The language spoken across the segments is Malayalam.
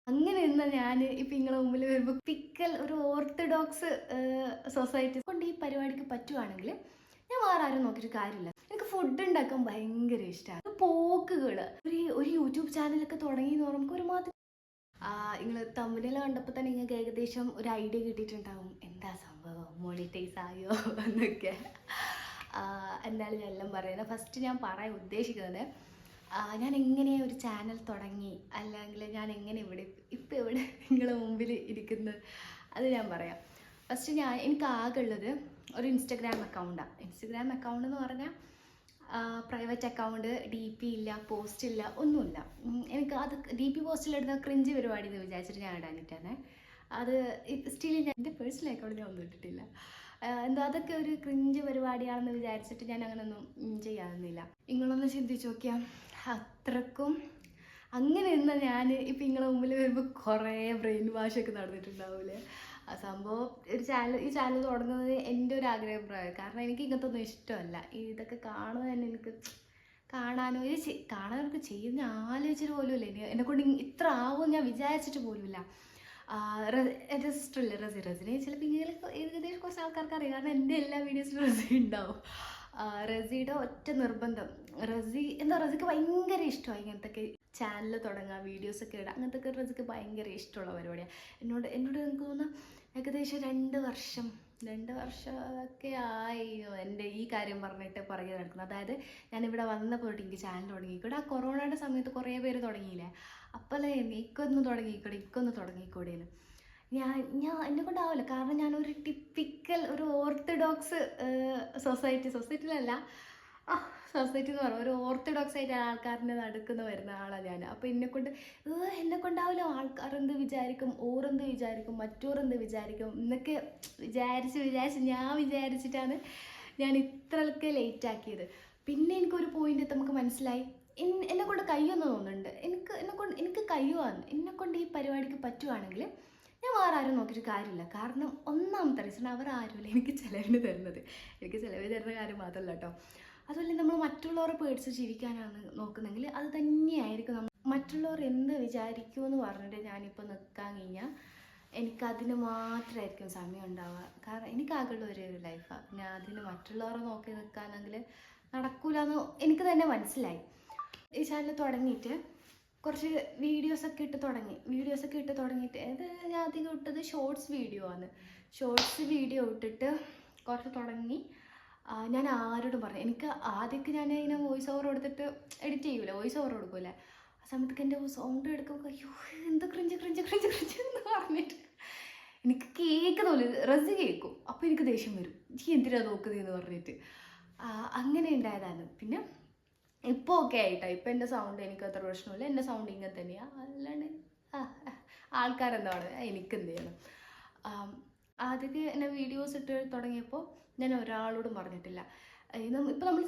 അങ്ങനെ നിന്ന ഞാൻ ഇപ്പം നിങ്ങളെ മുമ്പിൽ വരുമ്പോൾ പിക്കൽ ഒരു ഓർത്തഡോക്സ് സൊസൈറ്റി കൊണ്ട് ഈ പരിപാടിക്ക് പറ്റുവാണെങ്കിൽ ഞാൻ വേറെ ആരും നോക്കിയിട്ട് കാര്യമില്ല. എനിക്ക് ഫുഡ് ഉണ്ടാക്കാൻ ഭയങ്കര ഇഷ്ടമാണ്. പോക്കുകൾ ഒരു യൂട്യൂബ് ചാനലൊക്കെ തുടങ്ങി എന്ന് പറയുമ്പോൾ ഒരുമാതിരി നിങ്ങൾ തമ്മിൽ കണ്ടപ്പോൾ തന്നെ നിങ്ങൾക്ക് ഏകദേശം ഒരു ഐഡിയ കിട്ടിയിട്ടുണ്ടാവും എന്താ സംഭവം മോണിറ്റൈസ് ആയോ എന്നൊക്കെ. എന്നാലും ഞാൻ എല്ലാം പറയുന്നത് ഫസ്റ്റ് ഞാൻ പറയാൻ ഉദ്ദേശിക്കുന്നത് ഞാൻ എങ്ങനെ ഒരു ചാനൽ തുടങ്ങി, അല്ലെങ്കിൽ ഞാൻ എങ്ങനെ ഇപ്പം ഇവിടെ നിങ്ങളുടെ മുമ്പിൽ ഇരിക്കുന്നത് അത് ഞാൻ പറയാം. ഫസ്റ്റ് എനിക്ക് ആകെ ഉള്ളത് ഒരു ഇൻസ്റ്റഗ്രാം അക്കൗണ്ടാണ്. ഇൻസ്റ്റഗ്രാം അക്കൗണ്ട് എന്ന് പറഞ്ഞാൽ പ്രൈവറ്റ് അക്കൗണ്ട്, DP ഇല്ല, പോസ്റ്റ് ഇല്ല, ഒന്നുമില്ല. എനിക്ക് അത് DP പോസ്റ്റിലിടുന്ന ക്രിഞ്ച് പരിപാടി എന്ന് വിചാരിച്ചിട്ട് ഞാൻ ഇടാനിട്ടാണ്. അത് സ്റ്റിൽ ഞാൻ എൻ്റെ പേഴ്സണൽ അക്കൗണ്ട് ഞാൻ ഒന്നും ഇട്ടിട്ടില്ല. എന്താ അതൊക്കെ ഒരു ക്രിഞ്ച് പരിപാടിയാണെന്ന് വിചാരിച്ചിട്ട് ഞാൻ അങ്ങനെയൊന്നും ചെയ്യാനൊന്നുമില്ല. നിങ്ങളൊന്ന് ചിന്തിച്ച് നോക്കിയാൽ അത്രക്കും അങ്ങനെ നിന്ന ഞാൻ ഇപ്പം നിങ്ങളെ മുമ്പിൽ വരുമ്പോൾ കുറേ ബ്രെയിൻ വാഷൊക്കെ നടന്നിട്ടുണ്ടാവില്ലേ. ആ സംഭവം ഈ ചാനൽ തുടങ്ങുന്നത് എൻ്റെ ഒരു ആഗ്രഹപ്രായം. കാരണം എനിക്ക് ഇങ്ങനത്തെ ഒന്നും ഇഷ്ടമല്ല. ഇതൊക്കെ കാണുന്നത് തന്നെ എനിക്ക് കാണാനോ കാണാനൊക്കെ ചെയ്യുന്ന ആലോചിച്ചിട്ട് പോലുമില്ല. എന്നെക്കൊണ്ട് ഇത്ര ആവുമെന്ന് ഞാൻ വിചാരിച്ചിട്ട് പോലുമില്ല. എൻ്റെ സിസ്റ്ററില്ലേ റസിനെ ചിലപ്പോൾ ഇങ്ങനെ ഏകദേശം കുറച്ച് ആൾക്കാർക്ക് അറിയാം. കാരണം എൻ്റെ എല്ലാ വീഡിയോസിലും റസി ഉണ്ടാവും. റസിയുടെ ഒറ്റ നിർബന്ധം, റസിക്ക് ഭയങ്കര ഇഷ്ടമായി ഇങ്ങനത്തെ ചാനൽ തുടങ്ങുക, വീഡിയോസൊക്കെ ഇടുക, അങ്ങനത്തെ റസിക്ക് ഭയങ്കര ഇഷ്ടമുള്ള പരിപാടിയാണ്. എന്നോട് എനിക്ക് തോന്നുന്നു ഏകദേശം 2 വർഷമൊക്കെ ആയി എൻ്റെ ഈ കാര്യം പറഞ്ഞിട്ട് പുറകെ നടക്കുന്നത്. അതായത് ഞാനിവിടെ വന്നപ്പോൾ തൊട്ട് എനിക്ക് ചാനൽ തുടങ്ങിക്കൂടെ. ആ കൊറോണയുടെ സമയത്ത് കുറേ പേര് തുടങ്ങിയില്ലേ, അപ്പോഴല്ലേ ഇക്കൊന്ന് തുടങ്ങിക്കൂടേന്ന്. ഞാൻ എന്നെ കൊണ്ടാവില്ല. കാരണം ഞാനൊരു ടിപ്പിക്കൽ ഒരു ഓർത്തഡോക്സ് സൊസൈറ്റിയിലല്ല, സൊസൈറ്റി എന്ന് പറയുമ്പോൾ ഒരു ഓർത്തഡോക്സ് ആയിട്ട് ആൾക്കാരുടെ നടുക്കുന്ന വരുന്ന ആളാണ് ഞാൻ. അപ്പോൾ എന്നെ കൊണ്ടാവില്ല. ആൾക്കാരെന്ത് വിചാരിക്കും, ഓരെന്ത് വിചാരിക്കും, മറ്റോരെന്ത് വിചാരിക്കും എന്നൊക്കെ വിചാരിച്ച് ഞാൻ വിചാരിച്ചിട്ടാണ് ഞാൻ ഇത്രയൊക്കെ ലേറ്റാക്കിയത്. പിന്നെ എനിക്കൊരു പോയിന്റ് നമുക്ക് മനസ്സിലായി, എന്നെക്കൊണ്ട് കഴിയുമെന്ന് തോന്നുന്നുണ്ട്. എനിക്ക് കഴിയുവാന്ന്. എന്നെക്കൊണ്ട് ഈ പരിപാടിക്ക് പറ്റുവാണെങ്കിൽ ഞാൻ വേറെ ആരും നോക്കിയിട്ട് കാര്യമില്ല. കാരണം ഒന്നാമത്തെ റീസൺ അവർ ആരുമില്ല എനിക്ക് ചിലവിന് തരുന്നത്. എനിക്ക് ചിലവ് തരുന്ന കാര്യം മാത്രമല്ല കേട്ടോ. അതുപോലെ നമ്മൾ മറ്റുള്ളവരെ പേടിച്ച് ജീവിക്കാനാണ് നോക്കുന്നെങ്കിൽ അത് തന്നെയായിരിക്കും മറ്റുള്ളവർ എന്ത് വിചാരിക്കുമെന്ന് പറഞ്ഞിട്ട് ഞാനിപ്പോൾ നിൽക്കാൻ കഴിഞ്ഞാൽ എനിക്കതിന് മാത്രമായിരിക്കും സമയം ഉണ്ടാവുക. കാരണം എനിക്കാകുള്ള ഒരു ലൈഫാണ്. ഞാൻ അതിന് മറ്റുള്ളവരെ നോക്കി നിൽക്കാനെങ്കിൽ നടക്കൂലെന്ന് എനിക്ക് തന്നെ മനസ്സിലായി. ഈ ചാനൽ തുടങ്ങിയിട്ട് കുറച്ച് വീഡിയോസൊക്കെ ഇട്ട് തുടങ്ങിയിട്ട് അത് ഞാൻ അധികം ഇട്ടത് ഷോർട്സ് വീഡിയോ ആണ്. ഷോർട്സ് വീഡിയോ ഇട്ടിട്ട് കുറച്ച് തുടങ്ങി. ഞാൻ ആരോടും പറഞ്ഞു, എനിക്ക് ആദ്യമൊക്കെ ഞാൻ ഇങ്ങനെ വോയിസ് ഓവർ കൊടുത്തിട്ട് എഡിറ്റ് ചെയ്യൂല, വോയിസ് ഓവർ കൊടുക്കൂല. ആ സമയത്തൊക്കെ എൻ്റെ സൗണ്ട് എടുക്കുമ്പോൾ അയ്യോ എന്താ ക്രിഞ്ച് എന്ന് പറഞ്ഞിട്ട് എനിക്ക് കേൾക്കുന്നില്ല. റസി കേൾക്കും, അപ്പോൾ എനിക്ക് ദേഷ്യം വരും, എന്തിനാ നോക്കുന്നതെന്ന് പറഞ്ഞിട്ട്. അങ്ങനെ ഉണ്ടായതാണ്. പിന്നെ ഇപ്പോൾ ഓക്കെ ആയിട്ടോ. ഇപ്പം എൻ്റെ സൗണ്ട് എനിക്ക് അത്ര പ്രശ്നമില്ല. എൻ്റെ സൗണ്ട് ഇങ്ങനെ തന്നെയാണ്. അല്ലാണ്ട് ആൾക്കാരെന്താണ് എനിക്കെന്ത് ചെയ്യണം. ആദ്യമൊക്കെ എന്നെ വീഡിയോസ് ഇട്ട് തുടങ്ങിയപ്പോൾ ഞാൻ ഒരാളോടും പറഞ്ഞിട്ടില്ല. ഇപ്പം നമ്മൾ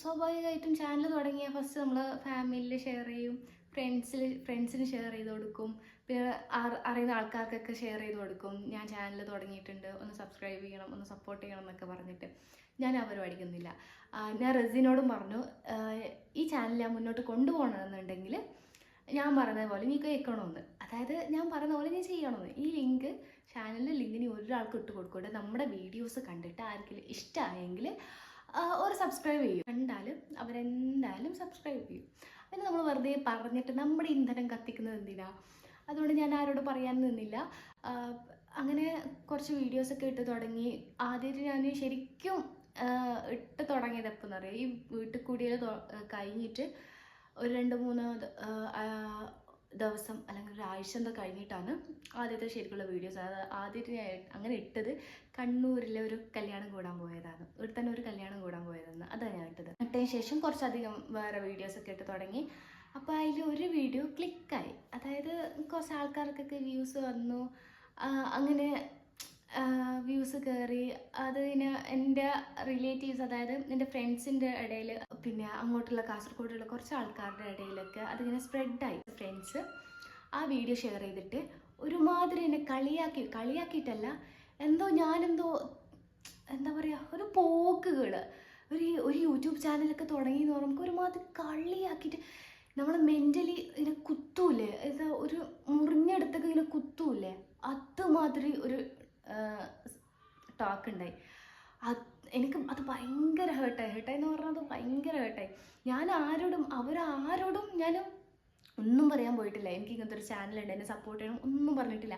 സ്വാഭാവികമായിട്ടും ചാനൽ തുടങ്ങിയ ഫസ്റ്റ് നമ്മൾ ഫാമിലിയിൽ ഷെയർ ചെയ്യും, ഫ്രണ്ട്സിന് ഷെയർ ചെയ്ത് കൊടുക്കും, പിന്നെ അറിയുന്ന ആൾക്കാർക്കൊക്കെ ഷെയർ ചെയ്ത് കൊടുക്കും. ഞാൻ ചാനൽ തുടങ്ങിയിട്ടുണ്ട്, ഒന്ന് സബ്സ്ക്രൈബ് ചെയ്യണം, ഒന്ന് സപ്പോർട്ട് ചെയ്യണം എന്നൊക്കെ പറഞ്ഞിട്ട് ഞാൻ ആ പരിപാടിക്കൊന്നുമില്ല. ഞാൻ റസിനോടും പറഞ്ഞു, ഈ ചാനൽ ഞാൻ മുന്നോട്ട് കൊണ്ടുപോകണമെന്നുണ്ടെങ്കിൽ ഞാൻ പറയുന്നത് പോലെ നീ കേൾക്കണമെന്ന്, അതായത് ഞാൻ പറയുന്ന പോലെ നീ ചെയ്യണമെന്ന്. ഈ ചാനലിൻ്റെ ലിങ്ക് നീ ഒരാൾക്ക് ഇട്ട് കൊടുക്കൂടെ. നമ്മുടെ വീഡിയോസ് കണ്ടിട്ട് ആർക്കെങ്കിലും ഇഷ്ടമായെങ്കിൽ ഒരു സബ്സ്ക്രൈബ് ചെയ്യും, കണ്ടാലും അവരെന്തായാലും സബ്സ്ക്രൈബ് ചെയ്യും. പിന്നെ നമ്മൾ വെറുതെ പറഞ്ഞിട്ട് നമ്മുടെ ഇന്ധനം കത്തിക്കുന്നത് എന്തിനാ? അതുകൊണ്ട് ഞാൻ ആരോട് പറയാൻ നിന്നില്ല. അങ്ങനെ കുറച്ച് വീഡിയോസൊക്കെ ഇട്ട് തുടങ്ങി. ആദ്യമായിട്ട് ഞാൻ ശരിക്കും ഇട്ട് തുടങ്ങിയത് എപ്പോഴെന്ന് അറിയാം, ഈ വീട്ടിൽ കൂടിയത് കഴിഞ്ഞിട്ട് ഒരു 2-3 ദിവസം അല്ലെങ്കിൽ ഒരാഴ്ച എന്തോ കഴിഞ്ഞിട്ടാണ് ആദ്യത്തെ ശരിക്കുള്ള വീഡിയോസ്. അത് ആദ്യമായിട്ട് ഞാൻ അങ്ങനെ ഇട്ടത് കണ്ണൂരിലെ ഒരു കല്യാണം കൂടാൻ പോയതാണ്. ഇവിടെ തന്നെ ഒരു കല്യാണം കൂടാൻ പോയതാണ്, അതാണ് ഞാൻ ഇട്ടത്. ഇട്ടതിന് ശേഷം കുറച്ചധികം വേറെ വീഡിയോസൊക്കെ ഇട്ട് തുടങ്ങി. അപ്പോൾ അതിൽ ഒരു വീഡിയോ ക്ലിക്കായി. അതായത് കുറച്ച് ആൾക്കാർക്കൊക്കെ വ്യൂസ് വന്നു. അങ്ങനെ വ്യൂസ് കയറി. അതിന് എൻ്റെ റിലേറ്റീവ്സ്, അതായത് എൻ്റെ ഫ്രണ്ട്സിൻ്റെ ഇടയിൽ, പിന്നെ അങ്ങോട്ടുള്ള കാസർഗോഡുള്ള കുറച്ച് ആൾക്കാരുടെ ഇടയിലൊക്കെ അതിങ്ങനെ സ്പ്രെഡായി. ഫ്രണ്ട്സ് ആ വീഡിയോ ഷെയർ ചെയ്തിട്ട് ഒരുമാതിരി എന്നെ കളിയാക്കിയിട്ടല്ല, ഞാനെന്തോ എന്താ പറയുക, ഒരു പോക്കുകൾ, ഒരു യൂട്യൂബ് ചാനലൊക്കെ തുടങ്ങി എന്ന് പറയുമ്പോൾ ഒരുമാതിരി കളിയാക്കിയിട്ട് നമ്മളെ മെൻ്റലി ഇങ്ങനെ കുത്തൂലേ, ഒരു മുറിഞ്ഞ കുത്തൂലേ അതുമാതിരി ഒരു ടോക്ക് ഉണ്ടായി. എനിക്ക് അത് ഭയങ്കര ഹേർട്ടായി എന്ന് പറഞ്ഞാൽ അത് ഭയങ്കര ഹേർട്ടായി. ഞാൻ അവരാരോടും ഞാൻ ഒന്നും പറയാൻ പോയിട്ടില്ല. എനിക്ക് ഇങ്ങനത്തെ ഒരു ചാനലുണ്ട്, എന്നെ സപ്പോർട്ട് ചെയ്യണം ഒന്നും പറഞ്ഞിട്ടില്ല.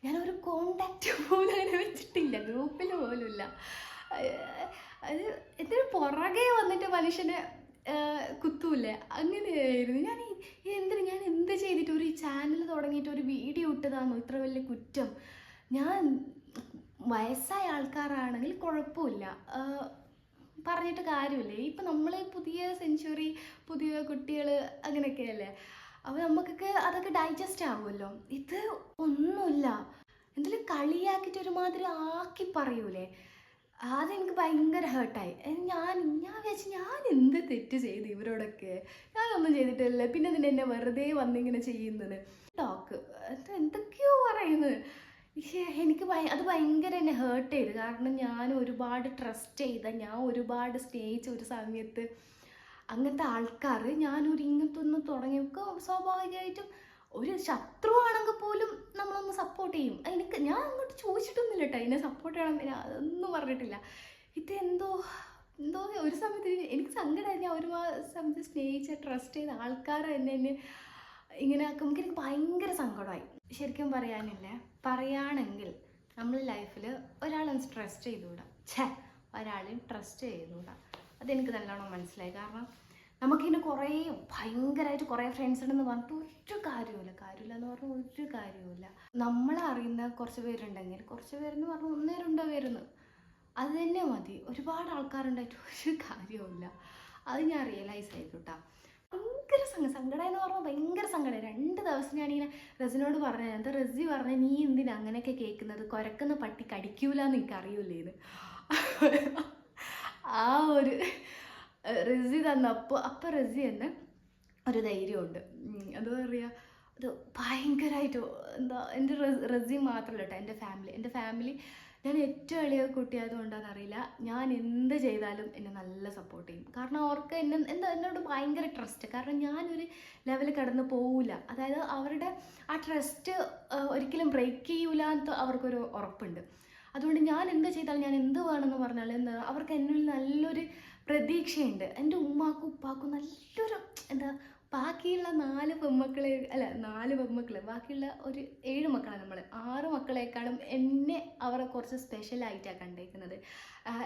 ഞാനൊരു കോണ്ടാക്റ്റ് പോലും അങ്ങനെ വെച്ചിട്ടില്ല, ഗ്രൂപ്പിൽ പോലും ഇല്ല. അത് എന്തൊരു പുറകെ വന്നിട്ട് മനുഷ്യനെ കുത്തൂല്ലേ, അങ്ങനെയായിരുന്നു. ഞാൻ എന്ത് ചെയ്തിട്ട് ഒരു ചാനൽ തുടങ്ങിയിട്ട് ഒരു വീഡിയോ ഇട്ടതാണോ ഇത്ര വലിയ കുറ്റം? ഞാൻ വയസ്സായ ആൾക്കാരാണെങ്കിൽ കുഴപ്പമില്ല, പറഞ്ഞിട്ട് കാര്യമില്ല. ഇപ്പം നമ്മൾ പുതിയ സെഞ്ചുറി, പുതിയ കുട്ടികൾ അങ്ങനെയൊക്കെയല്ലേ, അപ്പോൾ നമുക്കൊക്കെ അതൊക്കെ ഡൈജസ്റ്റ് ആവുമല്ലോ. ഇത് ഒന്നുമില്ല, എന്തെങ്കിലും കളിയാക്കിയിട്ട് ഒരുമാതിരി ആക്കി പറയൂലേ, അതെനിക്ക് ഭയങ്കര ഹേർട്ടായി. ഞാൻ വിചാരിച്ചു ഞാൻ എന്ത് തെറ്റ് ചെയ്ത് ഇവരോടൊക്കെ? ഞാനൊന്നും ചെയ്തിട്ടില്ല, പിന്നെ ഇതിന് എന്നെ വെറുതെ വന്നിങ്ങനെ ചെയ്യുന്നത്. ടോക്ക് എന്തൊക്കെയോ പറയുന്നത്. പക്ഷേ എനിക്ക് അത് ഭയങ്കര എന്നെ ഹേർട്ട് ചെയ്ത്. കാരണം ഞാൻ ഒരുപാട് ട്രസ്റ്റ് ചെയ്ത, ഞാൻ ഒരുപാട് സ്നേഹിച്ച ഒരു സമയത്ത് അങ്ങനത്തെ ആൾക്കാർ ഇങ്ങനത്തെ ഒന്ന് തുടങ്ങിയപ്പോൾ സ്വാഭാവികമായിട്ടും ഒരു ശത്രുവാണെങ്കിൽ പോലും നമ്മളൊന്ന് സപ്പോർട്ട് ചെയ്യും. ഞാൻ അങ്ങോട്ട് ചോദിച്ചിട്ടൊന്നുമില്ല കേട്ടോ, എന്നെ സപ്പോർട്ട് ചെയ്യണം അതൊന്നും പറഞ്ഞിട്ടില്ല. ഇതെന്തോ ഒരു സമയത്ത് എനിക്ക് സങ്കടമായി. ഞാൻ ഒരു സമയത്ത് സ്നേഹിച്ച ട്രസ്റ്റ് ചെയ്ത ആൾക്കാരെ എന്നെ ഇങ്ങനെ ആക്കുമ്പോൾ എനിക്ക് ഭയങ്കര സങ്കടമായി. ശരിക്കും പറയുകയാണെങ്കിൽ നമ്മൾ ലൈഫിൽ ഒരാളെ ട്രസ്റ്റ് ചെയ്തുകൂടാ, ഒരാളെയും ട്രസ്റ്റ് ചെയ്തുകൂടാ. അതെനിക്ക് നല്ലോണം മനസ്സിലായി. കാരണം നമുക്കിങ്ങനെ ഭയങ്കരമായിട്ട് കുറേ ഫ്രണ്ട്സ് ഉണ്ടെന്ന് പറഞ്ഞിട്ട് ഒരു കാര്യമില്ല എന്ന് പറഞ്ഞാൽ ഒരു കാര്യവുമില്ല. നമ്മളെ അറിയുന്ന കുറച്ച് പേരുണ്ടെങ്കിൽ, കുറച്ച് പേരെന്ന് പറഞ്ഞാൽ 1-2 പേരെന്ന്, അത് തന്നെ മതി. ഒരുപാട് ആൾക്കാരുണ്ടായിട്ട് ഒരു കാര്യവുമില്ല. അത് ഞാൻ റിയലൈസ് ചെയ്തു കേട്ടോ. ഭയങ്കര സങ്കടം എന്ന് പറഞ്ഞാൽ ഭയങ്കര സങ്കടം. 2 ദിവസം ഞാനിങ്ങനെ റസിനോട് പറഞ്ഞത്, എന്താ റസി പറഞ്ഞ, നീ എന്തിനാ അങ്ങനെയൊക്കെ കേൾക്കുന്നത്, കുരക്കുന്ന പട്ടി കടിക്കൂലെന്ന് എനിക്കറിയില്ലേന്ന്. ആ ഒരു റസി തന്നപ്പോൾ റസി തന്നെ ഒരു ധൈര്യമുണ്ട്. എന്താ പറയുക, അത് ഭയങ്കരമായിട്ട് എൻ്റെ റസി മാത്രമല്ല കേട്ടോ, എൻ്റെ ഫാമിലി ഞാൻ ഏറ്റവും എളിയ കുട്ടിയായതുകൊണ്ടാണെന്നറിയില്ല, ഞാൻ എന്ത് ചെയ്താലും എന്നെ നല്ല സപ്പോർട്ട് ചെയ്യും. കാരണം അവർക്ക് എന്നോട് ഭയങ്കര ട്രസ്റ്റ്. കാരണം ഞാനൊരു ലെവൽ കടന്ന് പോവില്ല, അതായത് അവരുടെ ആ ട്രസ്റ്റ് ഒരിക്കലും ബ്രേക്ക് ചെയ്യൂല എന്ന് അവർക്കൊരു ഉറപ്പുണ്ട്. അതുകൊണ്ട് ഞാൻ എന്ത് ചെയ്താലും, ഞാൻ എന്ത് വേണമെന്ന് പറഞ്ഞാൽ അവർക്ക് എന്നിൽ നല്ലൊരു പ്രതീക്ഷയുണ്ട്. എൻ്റെ ഉമ്മാക്കും ഉപ്പാക്കും നല്ലൊരു ബാക്കിയുള്ള 4 പെൺമക്കൾ, ബാക്കിയുള്ള ഒരു 7 മക്കളാണ് നമ്മൾ. 6 മക്കളെക്കാളും എന്നെ അവരെ കുറച്ച് സ്പെഷ്യലായിട്ടാണ് കണ്ടേക്കുന്നത്.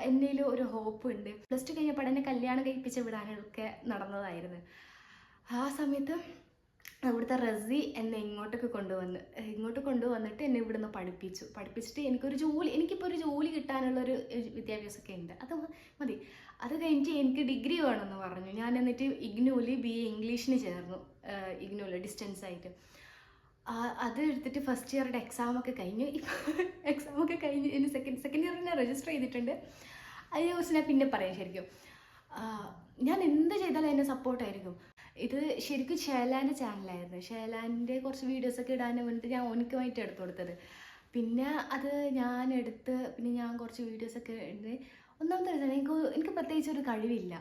എന്നേലും ഒരു ഹോപ്പ് ഉണ്ട്. +2 കഴിഞ്ഞപ്പോൾ എന്നെ കല്യാണം കഴിപ്പിച്ച് വിടാനൊക്കെ നടന്നതായിരുന്നു. ആ സമയത്ത് അവിടുത്തെ റസി എന്നെ ഇങ്ങോട്ട് കൊണ്ടുവന്നിട്ട് എന്നെ ഇവിടുന്ന് പഠിപ്പിച്ചിട്ട് എനിക്കിപ്പോൾ ഒരു ജോലി കിട്ടാനുള്ളൊരു വിദ്യാഭ്യാസമൊക്കെ ഉണ്ട്, അത് മതി. അത് കഴിഞ്ഞിട്ട് എനിക്ക് ഡിഗ്രി വേണമെന്ന് പറഞ്ഞു. ഞാൻ എന്നിട്ട് ഇഗ്നോയിൽ BA ഇംഗ്ലീഷിന് ചേർന്നു, ഇഗ്നോയിൽ ഡിസ്റ്റൻസ് ആയിട്ട്. അത് എടുത്തിട്ട് ഫസ്റ്റ് ഇയറുടെ എക്സാമൊക്കെ കഴിഞ്ഞു. ഇനി സെക്കൻഡ് ഇയർ ഞാൻ രജിസ്റ്റർ ചെയ്തിട്ടുണ്ട്. അതിനെക്കുറിച്ച് ഞാൻ പിന്നെ പറയാം. ശരിക്കും ഞാൻ എന്ത് ചെയ്താലും എന്നെ സപ്പോർട്ടായിരിക്കും. ഇത് ശരിക്കും ഷേലാൻ്റെ ചാനലായിരുന്നു. ഷേലാൻ്റെ കുറച്ച് വീഡിയോസൊക്കെ ഇടാൻ വേണ്ടിയിട്ട് ഞാൻ ഓനിക്കുമായിട്ട് എടുത്തു കൊടുത്തത്. പിന്നെ അത് പിന്നെ ഞാൻ കുറച്ച് വീഡിയോസൊക്കെ ഉണ്ട്. ഒന്നാമത്തെ റീസൺ, എനിക്ക് പ്രത്യേകിച്ചൊരു കഴിവില്ല,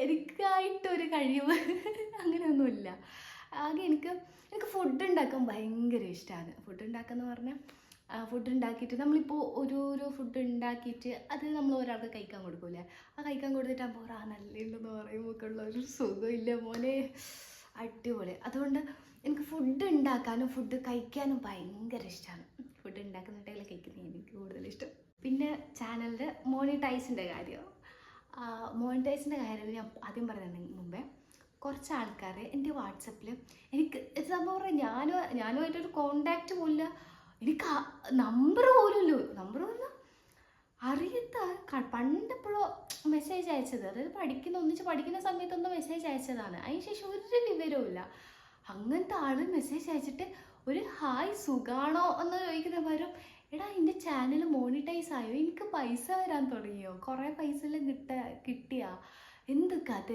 എനിക്കായിട്ടൊരു കഴിവ് അങ്ങനെയൊന്നുമില്ല. ആകെ എനിക്ക് ഫുഡ് ഉണ്ടാക്കാൻ ഭയങ്കര ഇഷ്ടമാണ്. ഫുഡ് ഉണ്ടാക്കാന്ന് പറഞ്ഞാൽ ഫുഡ് ഉണ്ടാക്കിയിട്ട് നമ്മളിപ്പോൾ ഒരു ഫുഡ് ഉണ്ടാക്കിയിട്ട് അത് നമ്മൾ ഒരാൾക്ക് കഴിക്കാൻ കൊടുക്കൂലേ, ആ കഴിക്കാൻ കൊടുത്തിട്ട് നല്ലുണ്ടെന്ന് പറയുമ്പോൾ ഉള്ള ഒരു സുഖമില്ല മോനെ, അടിപൊളി. അതുകൊണ്ട് എനിക്ക് ഫുഡ് ഉണ്ടാക്കാനും ഫുഡ് കഴിക്കാനും ഭയങ്കര ഇഷ്ടമാണ്. ഫുഡ് ഉണ്ടാക്കുന്നിടയിൽ കഴിക്കുന്നത് എനിക്ക് കൂടുതൽ ഇഷ്ടം. പിന്നെ ചാനലിൻ്റെ മോണിറ്റൈസിൻ്റെ കാര്യം ഞാൻ ആദ്യം പറയുന്നതിന് മുമ്പേ, കുറച്ച് ആൾക്കാർ എൻ്റെ വാട്സപ്പിൽ എനിക്ക് സംഭവം പറഞ്ഞാൽ ഞാനുമായിട്ടൊരു കോണ്ടാക്റ്റ് പോലില്ല, എനിക്ക് നമ്പർ പോലും അറിയത്ത പണ്ടെപ്പോഴോ മെസ്സേജ് അയച്ചത്, അതായത് ഒന്നിച്ച് പഠിക്കുന്ന സമയത്തൊന്നും മെസ്സേജ് അയച്ചതാണ്. അതിനുശേഷം ഒരു വിവരവും ഇല്ല. അങ്ങനത്തെ ആൾ മെസ്സേജ് അയച്ചിട്ട് ഒരു ഹായ് സുഖാണോ എന്ന് ചോദിക്കുന്ന പകരം, എടാ എൻ്റെ ചാനൽ മോണിറ്റൈസ് ആയോ, എനിക്ക് പൈസ വരാൻ തുടങ്ങിയോ, കുറേ പൈസ എല്ലാം കിട്ടിയാ, എന്ത് കഥ,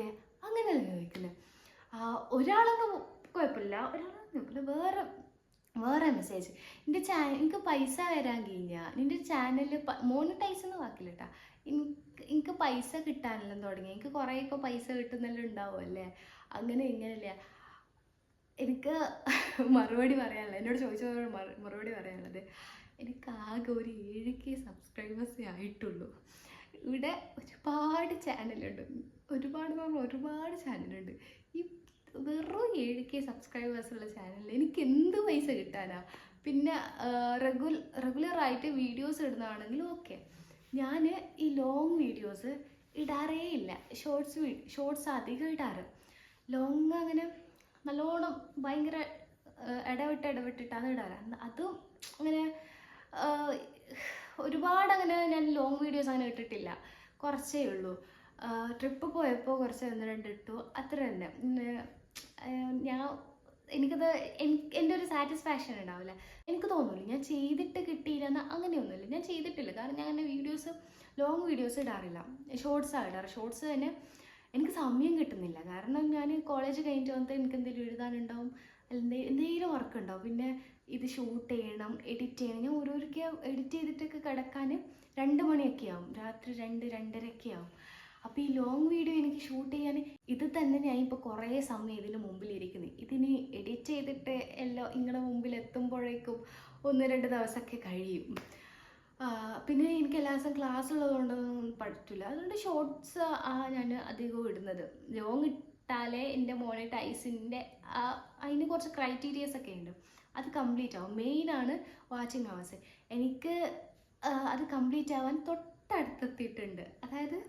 അങ്ങനെയല്ലേ ചോദിക്കുന്നത്. ഒരാളൊന്നും കുഴപ്പമില്ല, വേറെ മെസ്സേജ്, എനിക്ക് പൈസ വരാൻ കഴിഞ്ഞാൽ നിൻ്റെ ചാനൽ മോണിറ്റൈസ് എന്ന് വാക്കില്ല കേട്ടോ, എനിക്ക് പൈസ കിട്ടാനെല്ലാം തുടങ്ങി, എനിക്ക് കുറേയൊക്കെ പൈസ കിട്ടുന്നെല്ലാം ഉണ്ടാവുമല്ലേ, അങ്ങനെ ഇങ്ങനെയല്ലേ. എനിക്ക് മറുപടി പറയാനുള്ളത്, എന്നോട് ചോദിച്ചതോട് മറുപടി പറയാനുള്ളത്, എനിക്ക് ആകെ ഒരു 7K സബ്സ്ക്രൈബേഴ്സേ ആയിട്ടുള്ളൂ. ഇവിടെ ഒരുപാട് ചാനലുണ്ട്, ഒരുപാട് ചാനലുണ്ട്. ഈ വെറും 7K സബ്സ്ക്രൈബേഴ്സുള്ള ചാനലിൽ എനിക്ക് എന്ത് പൈസ കിട്ടാനാ? പിന്നെ റെഗുലറായിട്ട് വീഡിയോസ് ഇടുന്നതാണെങ്കിലും ഓക്കെ. ഞാൻ ഈ ലോങ് വീഡിയോസ് ഇടാറേ ഇല്ല. ഷോർട്സ് അധികം ഇടാറ്. ലോങ് അങ്ങനെ നല്ലോണം ഭയങ്കര ഇടവിട്ടിട്ടാണ് ഇടാറ്. അതും അങ്ങനെ ഒരുപാട് അങ്ങനെ ഞാൻ ലോങ് വീഡിയോസ് അങ്ങനെ ഇട്ടിട്ടില്ല, കുറച്ചേ ഉള്ളൂ. ട്രിപ്പ് പോയപ്പോൾ കുറച്ച് 1-2 ഇട്ടു, അത്ര തന്നെ. എനിക്കത് എൻ്റെ ഒരു സാറ്റിസ്ഫാക്ഷൻ ഉണ്ടാവില്ല. എനിക്ക് തോന്നില്ല ഞാൻ ചെയ്തിട്ട് കിട്ടിയില്ലെന്ന്, അങ്ങനെയൊന്നുമില്ല. ഞാൻ ചെയ്തിട്ടില്ല, കാരണം ഞാൻ അങ്ങനെ ലോങ് വീഡിയോസ് ഇടാറില്ല. ഷോർട്സാണ് ഇടാറ്. ഷോർട്സ് തന്നെ എനിക്ക് സമയം കിട്ടുന്നില്ല, കാരണം ഞാൻ കോളേജ് കഴിഞ്ഞിട്ട് വന്നിട്ട് എനിക്ക് എന്തെങ്കിലും എഴുതാനുണ്ടാവും, അല്ലെങ്കിൽ എന്തെങ്കിലും വർക്ക് ഉണ്ടാവും. പിന്നെ ഇത് ഷൂട്ട് ചെയ്യണം, എഡിറ്റ് ചെയ്യണം. ഞാൻ ഓരോരൊക്കെ എഡിറ്റ് ചെയ്തിട്ടൊക്കെ കിടക്കാൻ 2 മണിയൊക്കെ ആവും, രാത്രി 2-2:30 ആവും. അപ്പോൾ ഈ ലോങ് വീഡിയോ എനിക്ക് ഷൂട്ട് ചെയ്യാൻ ഇത് തന്നെ ഞാൻ ഇപ്പോൾ കുറേ സമയം ഇതിന് മുമ്പിലിരിക്കുന്നത്. ഇതിന് എഡിറ്റ് ചെയ്തിട്ട് എല്ലാം നിങ്ങളുടെ മുമ്പിൽ എത്തുമ്പോഴേക്കും 1-2 ദിവസമൊക്കെ കഴിയും. പിന്നെ എനിക്ക് എല്ലാ ദിവസവും ക്ലാസ് ഉള്ളതുകൊണ്ടൊന്നും പറ്റില്ല. അതുകൊണ്ട് ഷോർട്സ് ഞാൻ അധികവും ഇടുന്നത്. ലോങ് ഇട്ടാലേ എൻ്റെ മോണിറ്റൈസിൻ്റെ അതിന് കുറച്ച് ക്രൈറ്റീരിയസ് ഒക്കെ ഉണ്ട്, അത് കംപ്ലീറ്റ് ആവും. മെയിനാണ് വാച്ചിങ് അവേഴ്സ്. എനിക്ക് അത് കംപ്ലീറ്റ് ആവാൻ തൊട്ടടുത്തെത്തിയിട്ടുണ്ട്. അതായത്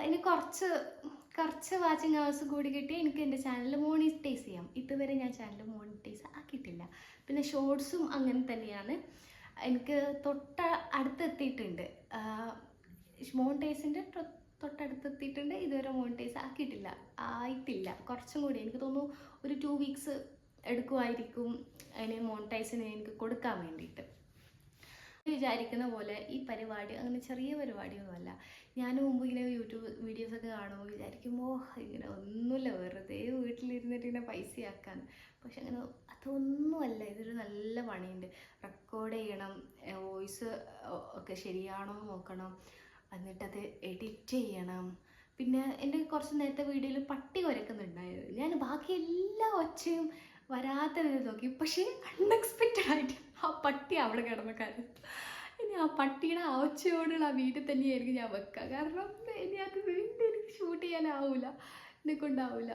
എനിക്ക് കുറച്ച് വാച്ചിങ് അവേഴ്സ് കൂടി കിട്ടി എനിക്ക് എൻ്റെ ചാനൽ മോണിറ്റൈസ് ചെയ്യാം. ഇതുവരെ ഞാൻ ചാനൽ മോണിറ്റൈസ് ആക്കിയിട്ടില്ല. പിന്നെ ഷോർട്സും അങ്ങനെ തന്നെയാണ്, എനിക്ക് അടുത്തെത്തിയിട്ടുണ്ട്. മോണിറ്റൈസിൻ്റെ തൊട്ടടുത്തെത്തിയിട്ടുണ്ട്. ഇതുവരെ മോണിറ്റൈസ് ആയിട്ടില്ല. കുറച്ചും കൂടി എനിക്ക് തോന്നുന്നു ഒരു 2 വീക്സ് എടുക്കുമായിരിക്കും അതിന് മോണിറ്റൈസിന് എനിക്ക് കൊടുക്കാൻ വേണ്ടിയിട്ട്. വിചാരിക്കുന്ന പോലെ ഈ പരിപാടി അങ്ങനെ ചെറിയ പരിപാടിയൊന്നുമല്ല. ഞാൻ മുമ്പ് ഇങ്ങനെ യൂട്യൂബ് വീഡിയോസൊക്കെ കാണുമ്പോൾ വിചാരിക്കുമ്പോൾ ഇങ്ങനെ ഒന്നുമില്ല, വെറുതെ വീട്ടിലിരുന്നിട്ട് ഇങ്ങനെ പൈസയാക്കാൻ. പക്ഷെ അങ്ങനെ അതൊന്നുമല്ല. ഇതൊരു നല്ല പണിയുണ്ട്. റെക്കോർഡ് ചെയ്യണം, വോയിസ് ഒക്കെ ശരിയാണോ നോക്കണം, എന്നിട്ടത് എഡിറ്റ് ചെയ്യണം. പിന്നെ എൻ്റെ കുറച്ച് നേരത്തെ വീഡിയോയിൽ പട്ടി കുരക്കുന്നുണ്ടായത്, ഞാൻ ബാക്കി എല്ലാ ഒച്ചയും വരാത്ത വിധം നോക്കി. പക്ഷേ അൺഎക്സ്പെക്റ്റഡ് ആയിട്ട് ആ പട്ടി അവിടെ കിടന്ന കാര്യം, ഇനി ആ പട്ടിയുടെ ആ ഒച്ചയോടുള്ള ആ വീട്ടിൽ തന്നെയായിരിക്കും ഞാൻ വെക്കുക. കാരണം ഇനി അത് വീണ്ടും എനിക്ക് ഷൂട്ട് ചെയ്യാനാവില്ല, എന്നെ കൊണ്ടാവില്ല.